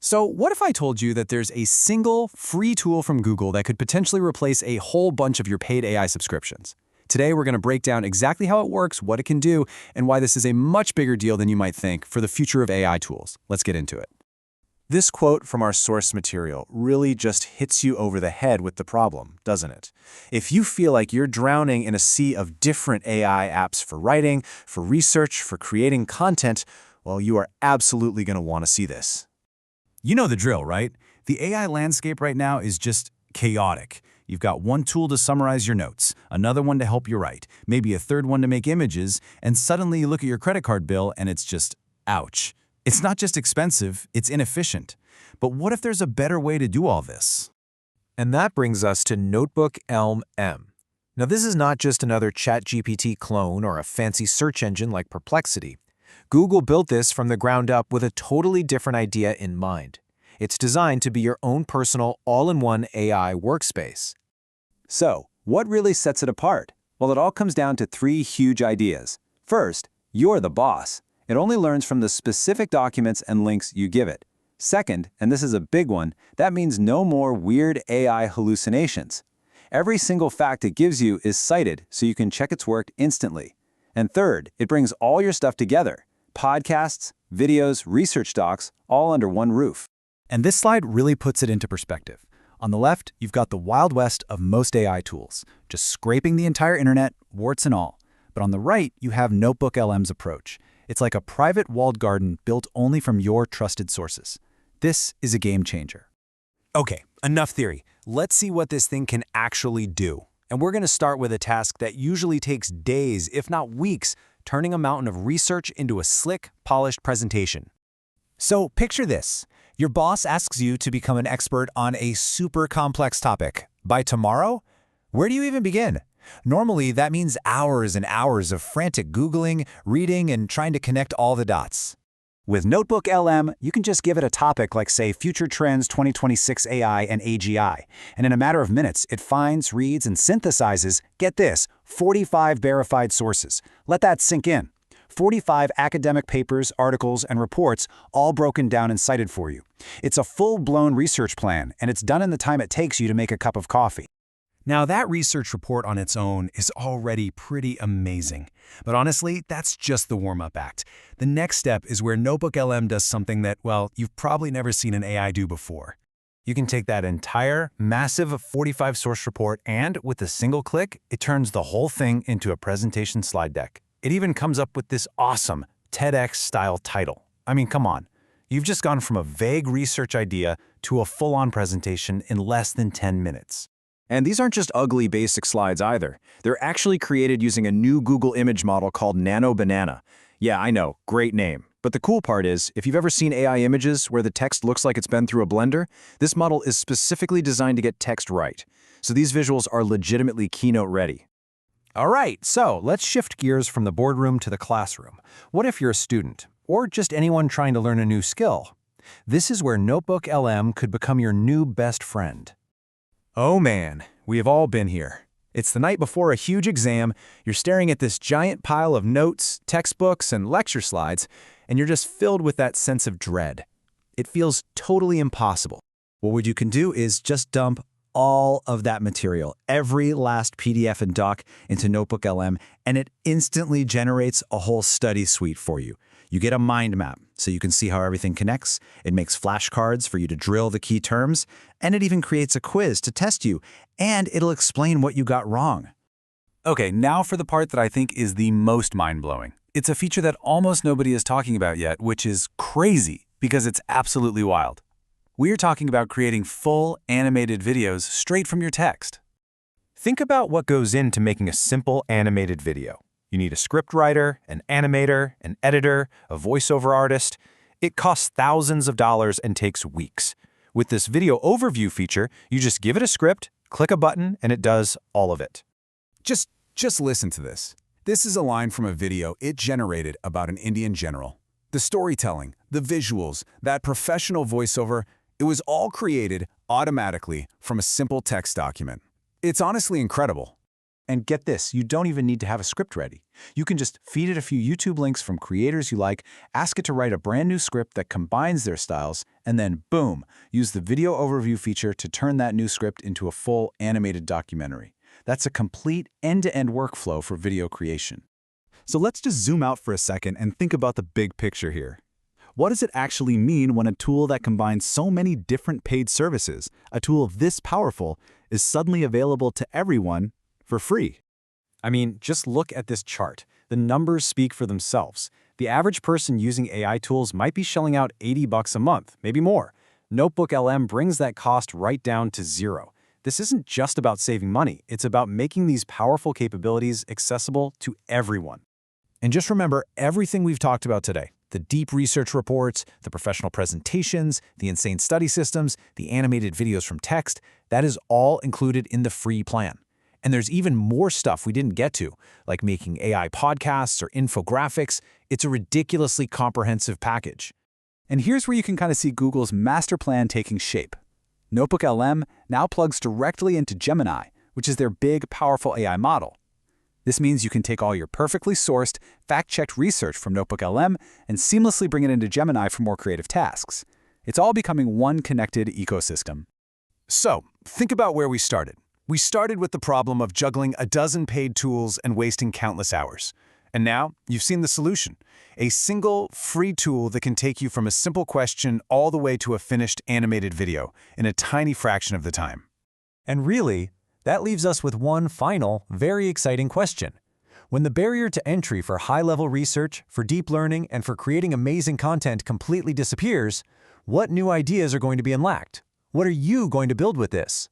So what if I told you that there's a single free tool from Google that could potentially replace a whole bunch of your paid AI subscriptions? Today, we're going to break down exactly how it works, what it can do, and why this is a much bigger deal than you might think for the future of AI tools. Let's get into it. This quote from our source material really just hits you over the head with the problem, doesn't it? If you feel like you're drowning in a sea of different AI apps for writing, for research, for creating content, well, you are absolutely going to want to see this. You know the drill, right? The AI landscape right now is just chaotic. You've got one tool to summarize your notes, another one to help you write, maybe a third one to make images, and suddenly you look at your credit card bill and it's just, ouch. It's not just expensive, it's inefficient. But what if there's a better way to do all this? And that brings us to NotebookLM. Now, this is not just another ChatGPT clone or a fancy search engine like Perplexity. Google built this from the ground up with a totally different idea in mind. It's designed to be your own personal, all-in-one AI workspace. So, what really sets it apart? Well, it all comes down to three huge ideas. First, you're the boss. It only learns from the specific documents and links you give it. Second, and this is a big one, that means no more weird AI hallucinations. Every single fact it gives you is cited so you can check its work instantly. And third, it brings all your stuff together. Podcasts, videos, research docs, all under one roof. And this slide really puts it into perspective. On the left, you've got the Wild West of most AI tools, just scraping the entire internet, warts and all. But on the right, you have NotebookLM's approach. It's like a private walled garden built only from your trusted sources. This is a game changer. Okay, enough theory. Let's see what this thing can actually do. And we're going to start with a task that usually takes days, if not weeks, turning a mountain of research into a slick, polished presentation. So picture this. Your boss asks you to become an expert on a super complex topic. By tomorrow? Where do you even begin? Normally, that means hours and hours of frantic Googling, reading, and trying to connect all the dots. With NotebookLM, you can just give it a topic like, say, Future Trends 2026 AI and AGI, and in a matter of minutes, it finds, reads, and synthesizes, get this, 45 verified sources. Let that sink in. 45 academic papers, articles, and reports, all broken down and cited for you. It's a full-blown research plan, and it's done in the time it takes you to make a cup of coffee. Now, that research report on its own is already pretty amazing. But honestly, that's just the warm-up act. The next step is where NotebookLM does something that, well, you've probably never seen an AI do before. You can take that entire, massive 45-source report and, with a single click, it turns the whole thing into a presentation slide deck. It even comes up with this awesome TEDx-style title. I mean, come on. You've just gone from a vague research idea to a full-on presentation in less than 10 minutes. And these aren't just ugly basic slides either. They're actually created using a new Google image model called Nano Banana. Yeah, I know, great name. But the cool part is, if you've ever seen AI images where the text looks like it's been through a blender, this model is specifically designed to get text right. So these visuals are legitimately keynote ready. All right, so let's shift gears from the boardroom to the classroom. What if you're a student, or just anyone trying to learn a new skill? This is where NotebookLM could become your new best friend. Oh man, we have all been here. It's the night before a huge exam, you're staring at this giant pile of notes, textbooks, and lecture slides, and you're just filled with that sense of dread. It feels totally impossible. Well, what you can do is just dump all of that material, every last PDF and doc, into NotebookLM, and it instantly generates a whole study suite for you. You get a mind map, so you can see how everything connects. It makes flashcards for you to drill the key terms, and it even creates a quiz to test you, and it'll explain what you got wrong. Okay, now for the part that I think is the most mind-blowing. It's a feature that almost nobody is talking about yet, which is crazy, because it's absolutely wild. We're talking about creating full animated videos straight from your text. Think about what goes into making a simple animated video. You need a script writer, an animator, an editor, a voiceover artist. It costs thousands of dollars and takes weeks. With this video overview feature, you just give it a script, click a button, and it does all of it. Just listen to this. This is a line from a video it generated about an Indian general. The storytelling, the visuals, that professional voiceover, it was all created automatically from a simple text document. It's honestly incredible. And get this, you don't even need to have a script ready. You can just feed it a few YouTube links from creators you like, ask it to write a brand new script that combines their styles, and then boom, use the video overview feature to turn that new script into a full animated documentary. That's a complete end-to-end workflow for video creation. So let's just zoom out for a second and think about the big picture here. What does it actually mean when a tool that combines so many different paid services, a tool this powerful, is suddenly available to everyone for free? I mean, just look at this chart. The numbers speak for themselves. The average person using AI tools might be shelling out $80 a month, maybe more. NotebookLM brings that cost right down to zero. This isn't just about saving money, it's about making these powerful capabilities accessible to everyone. And just remember everything we've talked about today. The deep research reports, the professional presentations, the insane study systems, the animated videos from text, that is all included in the free plan. And there's even more stuff we didn't get to, like making AI podcasts or infographics. It's a ridiculously comprehensive package. And here's where you can kind of see Google's master plan taking shape. NotebookLM now plugs directly into Gemini, which is their big, powerful AI model. This means you can take all your perfectly sourced, fact-checked research from NotebookLM and seamlessly bring it into Gemini for more creative tasks. It's all becoming one connected ecosystem. So, think about where we started. We started with the problem of juggling a dozen paid tools and wasting countless hours. And now, you've seen the solution. A single, free tool that can take you from a simple question all the way to a finished animated video in a tiny fraction of the time. And really, that leaves us with one final, very exciting question. When the barrier to entry for high-level research, for deep learning, and for creating amazing content completely disappears, what new ideas are going to be unlocked? What are you going to build with this?